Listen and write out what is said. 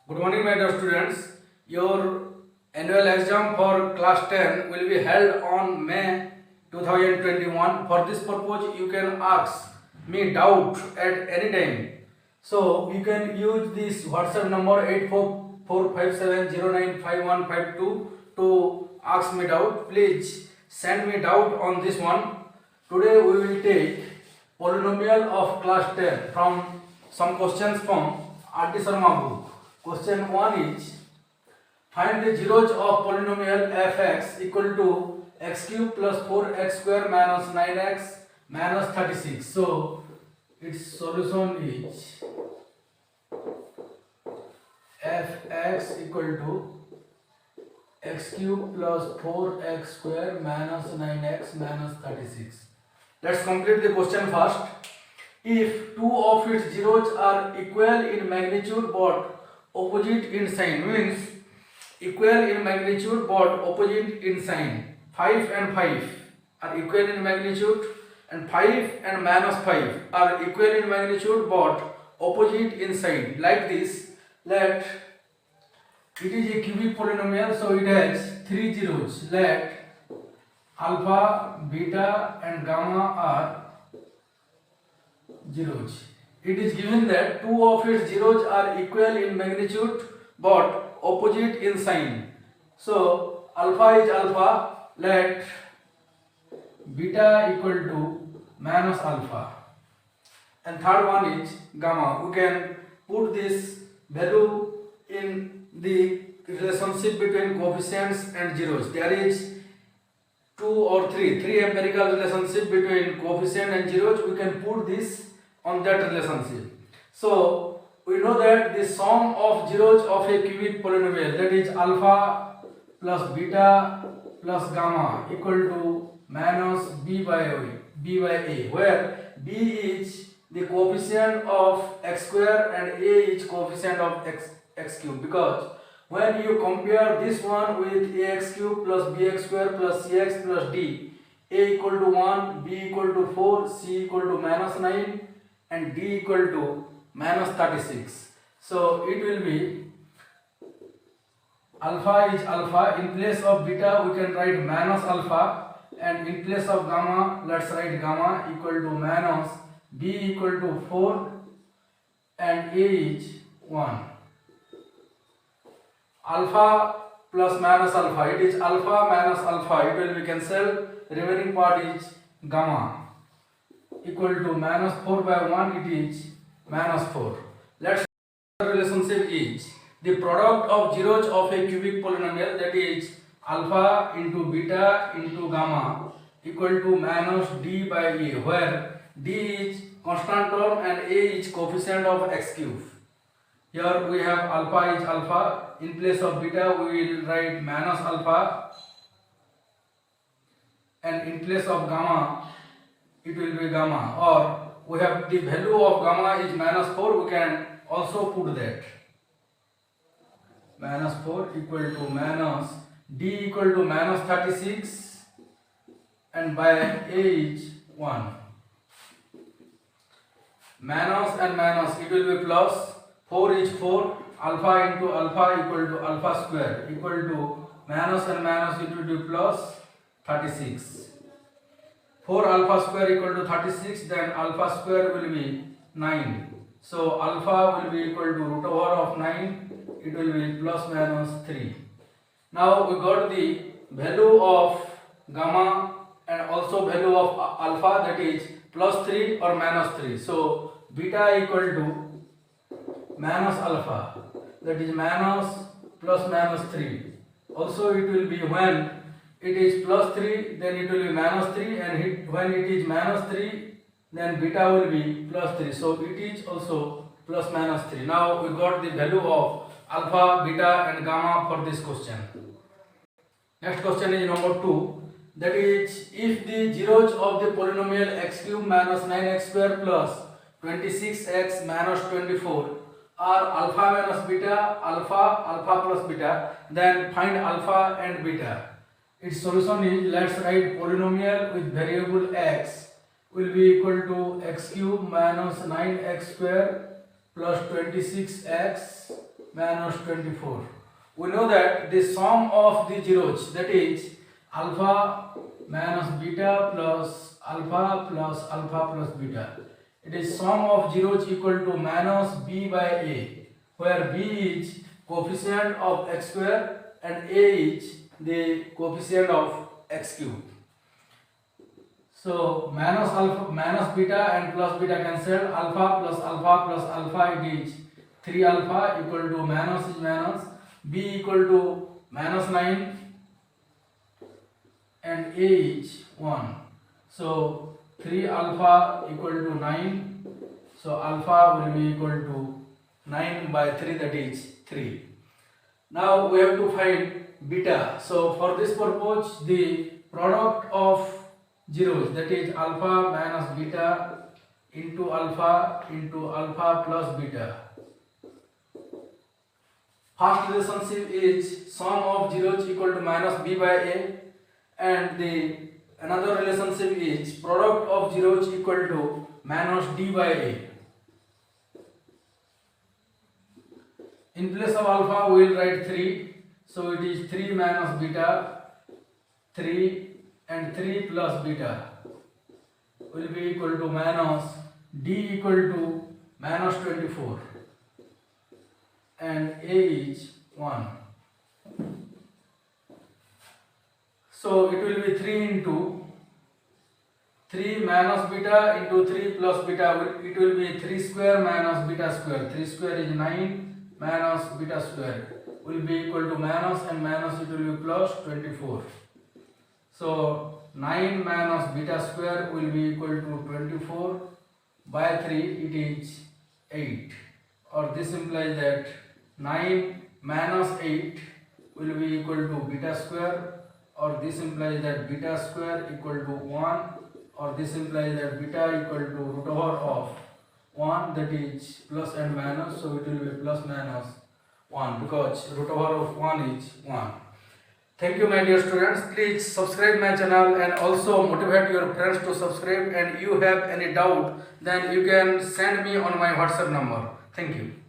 Good morning, my dear students. Your annual exam for class 10 will be held on May 2021. For this purpose, you can ask me doubt at any time. So you can use this WhatsApp number 84457095152 to ask me doubt. Please send me doubt on this one. Today we will take polynomial of class 10 from some questions from R.T. Sharma book. Question 1 is find the zeros of polynomial fx equal to x cube plus 4x square minus 9x minus 36. So its solution is fx equal to x cube plus 4x square minus 9x minus 36. Let's complete the question first. If two of its zeros are equal in magnitude but opposite in sign, means equal in magnitude but opposite in sign, 5 and 5 are equal in magnitude and 5 and minus 5 are equal in magnitude but opposite in sign. Like this, let it is a cubic polynomial, so it has three zeros. Let alpha, beta and gamma are zeros. It is given that two of its zeros are equal in magnitude but opposite in sign. So alpha is alpha, let beta equal to minus alpha. And third one is gamma. We can put this value in the relationship between coefficients and zeros. There is two or three empirical relationship between coefficient and zeros. We can put this on that relationship. So we know that the sum of zeros of a cubic polynomial, that is alpha plus beta plus gamma, equal to minus b by a, where b is the coefficient of x square and a is coefficient of x cube. Because when you compare this one with ax cube plus bx square plus cx plus d, a equal to 1, b equal to 4, c equal to minus 9 and d equal to minus 36. So it will be alpha is alpha. In place of beta we can write minus alpha, and in place of gamma let's write gamma equal to minus b equal to 4 and a is 1. Alpha plus minus alpha, it is alpha minus alpha, it will be cancelled. Remaining part is gamma equal to minus 4 by 1, it is minus 4. Let's the relationship is the product of zeros of a cubic polynomial, that is alpha into beta into gamma, equal to minus d by a, where d is constant term and a is coefficient of x cube. Here we have alpha is alpha. In place of beta we will write minus alpha, and in place of gamma it will be gamma, or we have the value of gamma is minus 4, we can also put that. Minus 4 equal to minus d equal to minus 36 and by a is 1. Minus and minus, it will be plus. 4 is 4, alpha into alpha equal to alpha square, equal to minus and minus, it will be plus 36. 4 alpha square equal to 36, then alpha square will be 9. So alpha will be equal to root over of 9, it will be plus minus 3. Now we got the value of gamma and also value of alpha, that is plus 3 or minus 3. So beta equal to minus alpha, that is minus plus minus 3. Also it will be when it is plus 3, then it will be minus 3, and when it is minus 3, then beta will be plus 3. So it is also plus minus 3. Now we got the value of alpha, beta and gamma for this question. Next question is number 2. That is, if the zeros of the polynomial x cube minus 9x square plus 26x minus 24 are alpha minus beta, alpha plus beta, then find alpha and beta. Its solution is, let's write polynomial with variable x will be equal to x cube minus 9x square plus 26x minus 24. We know that the sum of the zeros, that is alpha minus beta plus alpha plus beta. It is sum of zeros equal to minus b by a, where b is coefficient of x square and a is the coefficient of x cube. So minus alpha minus beta and plus beta cancelled. Alpha plus alpha it is 3 alpha equal to minus is minus, b equal to minus 9 and a is 1. So 3 alpha equal to 9. So alpha will be equal to 9 by 3, that is 3. Now we have to find beta. So for this purpose, the product of zeros, that is alpha minus beta into alpha plus beta. First relationship is sum of zeros equal to minus b by a, and the another relationship is product of zeros equal to minus d by a. In place of alpha we will write 3, so it is 3 minus beta, 3 and 3 plus beta will be equal to minus d equal to minus 24 and a is 1. So it will be 3 into 3 minus beta into 3 plus beta, it will be 3 square minus beta square. 3 square is 9 minus beta square will be equal to minus, and minus it will be plus 24. So 9 minus beta square will be equal to 24 by 3, it is 8, or this implies that 9 minus 8 will be equal to beta square, or this implies that beta square equal to 1, or this implies that beta equal to root over of 1, that is plus and minus, so it will be plus minus 1 because root over of 1 is 1. Thank you my dear students. Please subscribe my channel and also motivate your friends to subscribe, and you have any doubt then you can send me on my WhatsApp number. Thank you.